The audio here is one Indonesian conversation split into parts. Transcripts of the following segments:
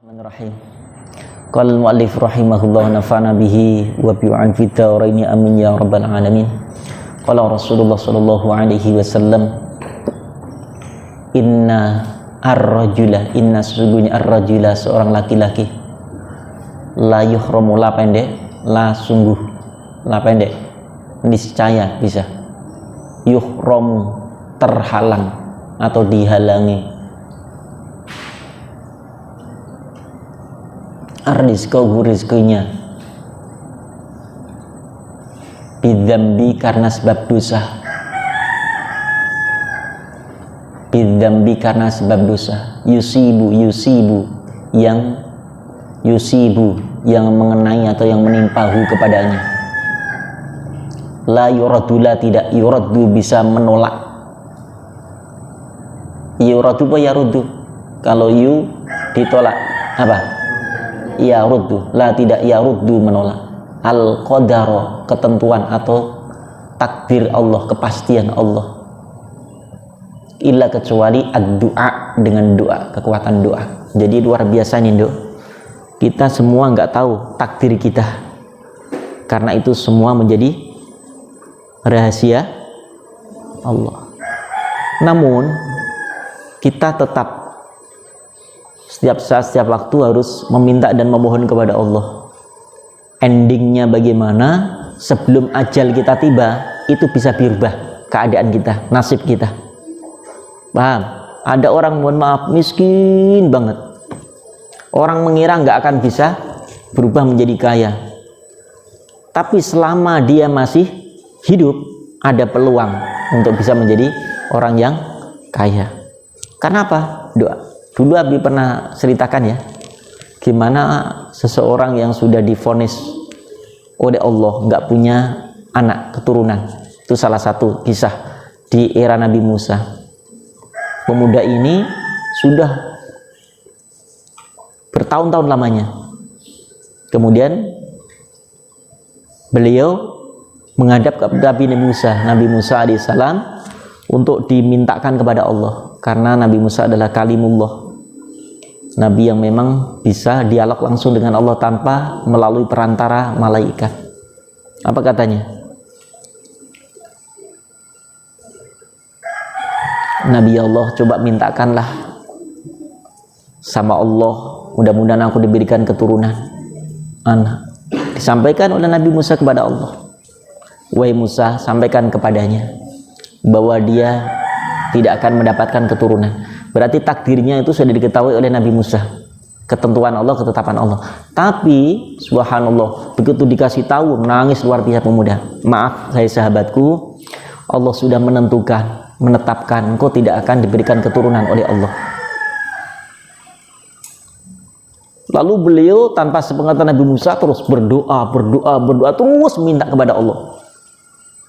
Bismillahirrahmanirrahim. Qala al-mu'allif rahimahullah nafa'ana bihi wa bi'an fita waraini amin ya rabbal alamin. Qala Rasulullah sallallahu alaihi wasallam, inna sesungguhnya ar-rajula seorang laki-laki, la yuhramu, la pendek, la sungguh, la pendek, niscaya bisa, yuhramu terhalang atau dihalangi, rizqahu rizqinya, bidzambi karena sebab dosa, bidzambi karena sebab dosa, yusibu yang mengenai atau yang menimpahu kepadanya, la yuraddu, la tidak yuraddu bisa menolak, yuraddu apa yaruddu, kalau yu ditolak apa? Ya ruddu, la tidak ya ruddu menolak, al qadaro ketentuan atau takdir Allah, kepastian Allah, illa kecuali ad-du'a dengan doa, kekuatan doa. Jadi luar biasa nih Dok, kita semua nggak tahu takdir kita, karena itu semua menjadi rahasia Allah. Namun kita tetap setiap saat, setiap waktu harus meminta dan memohon kepada Allah. Endingnya bagaimana sebelum ajal kita tiba, itu bisa berubah keadaan kita, nasib kita. Paham? Ada orang, mohon maaf, miskin banget, orang mengira nggak akan bisa berubah menjadi kaya, tapi selama dia masih hidup ada peluang untuk bisa menjadi orang yang kaya. Karena apa? Doa. Dulu Abi pernah ceritakan ya, gimana seseorang yang sudah divonis oleh Allah nggak punya anak keturunan. Itu salah satu kisah di era Nabi Musa. Pemuda ini sudah bertahun-tahun lamanya. Kemudian beliau menghadap ke Nabi Musa alaihissalam untuk dimintakan kepada Allah, karena Nabi Musa adalah kalimullah, Nabi yang memang bisa dialog langsung dengan Allah tanpa melalui perantara malaikat. Apa katanya? Nabi Allah, coba mintakanlah sama Allah, mudah-mudahan aku diberikan keturunan anak. Disampaikan oleh Nabi Musa kepada Allah, wahai Musa, sampaikan kepadanya bahwa dia tidak akan mendapatkan keturunan. Berarti takdirnya itu sudah diketahui oleh Nabi Musa, ketentuan Allah, ketetapan Allah. Tapi subhanallah, begitu dikasih tahu, nangis luar biasa pemuda. Maaf saya sahabatku, Allah sudah menetapkan engkau tidak akan diberikan keturunan oleh Allah. Lalu beliau tanpa sepengetahuan Nabi Musa terus berdoa, terus minta kepada Allah.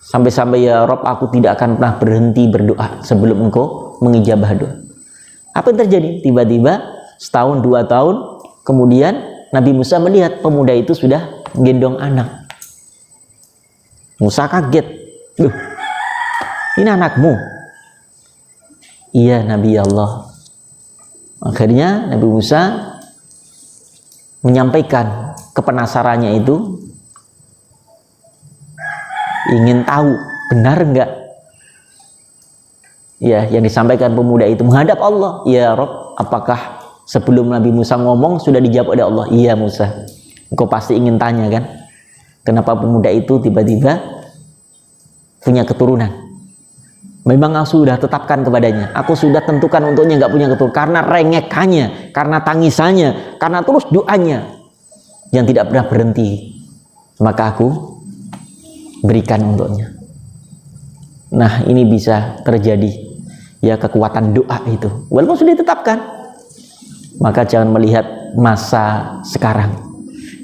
Sampai-sampai, ya Rob, aku tidak akan pernah berhenti berdoa sebelum engkau mengijabah doa. Apa yang terjadi? Tiba-tiba setahun, 2 tahun kemudian Nabi Musa melihat pemuda itu sudah gendong anak. Musa kaget. Duh, ini anakmu? Iya Nabi Allah. Akhirnya Nabi Musa menyampaikan kepenasarannya itu, ingin tahu benar enggak ya yang disampaikan pemuda itu menghadap Allah. Ya Rob, apakah sebelum Nabi Musa ngomong sudah dijawab oleh Allah? Iya Musa, engkau pasti ingin tanya kan, kenapa pemuda itu tiba-tiba punya keturunan? Memang aku sudah tetapkan kepadanya, aku sudah tentukan untuknya nggak punya keturunan, karena rengekannya, karena tangisannya, karena terus doanya yang tidak pernah berhenti, maka aku berikan untuknya. Nah, ini bisa terjadi ya, kekuatan doa itu walaupun sudah ditetapkan. Maka jangan melihat masa sekarang,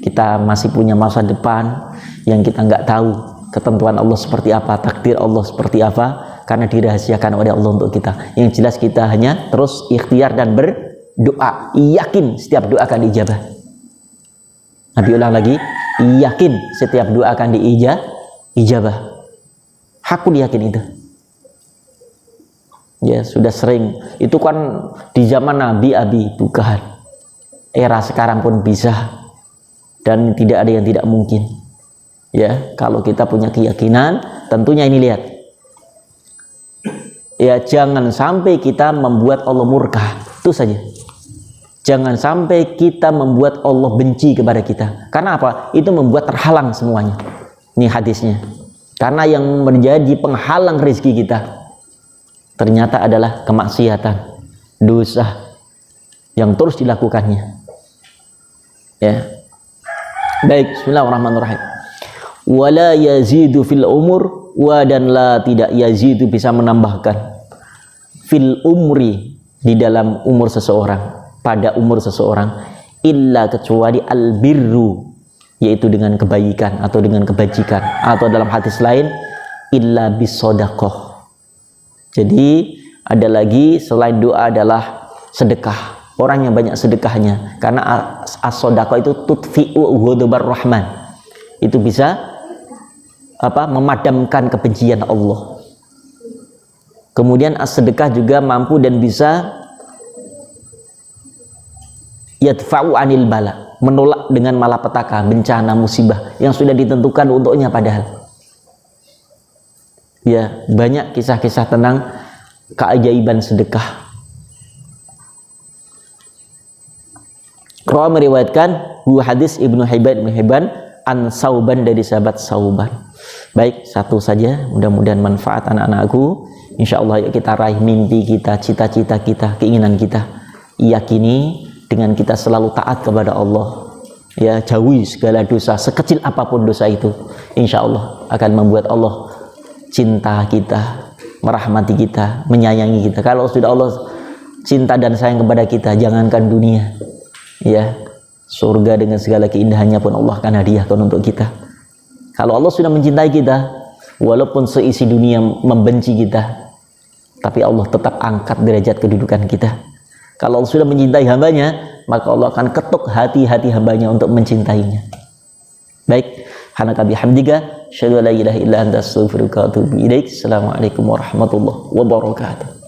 kita masih punya masa depan yang kita nggak tahu ketentuan Allah seperti apa, takdir Allah seperti apa, karena dirahasiakan oleh Allah untuk kita. Yang jelas kita hanya terus ikhtiar dan berdoa, yakin setiap doa akan diijabah. Nabi ulang lagi, yakin setiap doa akan diijabah. Aku yakin itu. Ya sudah sering, itu kan di zaman Nabi bukan. era sekarang pun bisa, dan tidak ada yang tidak mungkin. Ya, kalau kita punya keyakinan, tentunya ini lihat. Ya, jangan sampai kita membuat Allah murka, itu saja. Jangan sampai kita membuat Allah benci kepada kita. Karena apa? Itu membuat terhalang semuanya. Ini hadisnya. Karena yang menjadi penghalang rezeki kita ternyata adalah kemaksiatan, dosa yang terus dilakukannya. Ya. Baik, bismillahirrahmanirrahim. Wala yazidu fil umur, wa dan la tidak yazidu bisa menambahkan fil umri di dalam umur seseorang, pada umur seseorang, illa kecuali albirru, yaitu dengan kebaikan atau dengan kebajikan, atau dalam hadis lain illa bisodakoh. Jadi ada lagi selain doa adalah sedekah. Orang yang banyak sedekahnya, karena as-sodakoh itu tutfi'u ghadabar rahman, itu bisa memadamkan kebencian Allah. Kemudian as-sedekah juga mampu dan bisa yadfa'u anil bala, menolak dengan malapetaka, bencana, musibah yang sudah ditentukan untuknya. Padahal ya, banyak kisah-kisah tentang keajaiban sedekah. Rawi meriwayatkan hadis Ibnu Hibban an Sauban, dari sahabat Sauban. Baik, satu saja, mudah-mudahan manfaat anak-anakku. Insyaallah yuk kita raih mimpi kita, cita-cita kita, keinginan kita. Yakini dengan kita selalu taat kepada Allah, ya, jauhi segala dosa, sekecil apapun dosa itu, insya Allah akan membuat Allah cinta kita, merahmati kita, menyayangi kita. Kalau sudah Allah cinta dan sayang kepada kita, jangankan dunia, ya, surga dengan segala keindahannya pun Allah akan hadiahkan untuk kita. Kalau Allah sudah mencintai kita, walaupun seisi dunia membenci kita, tapi Allah tetap angkat derajat kedudukan kita. Kalau Allah sudah mencintai hambanya, maka Allah akan ketuk hati-hati hambanya untuk mencintainya. Baik, hanaka bihamdika, asyhadu an la ilaha illa anta, astaghfiruka wa atubu ilaik. Assalamualaikum warahmatullahi wabarakatuh.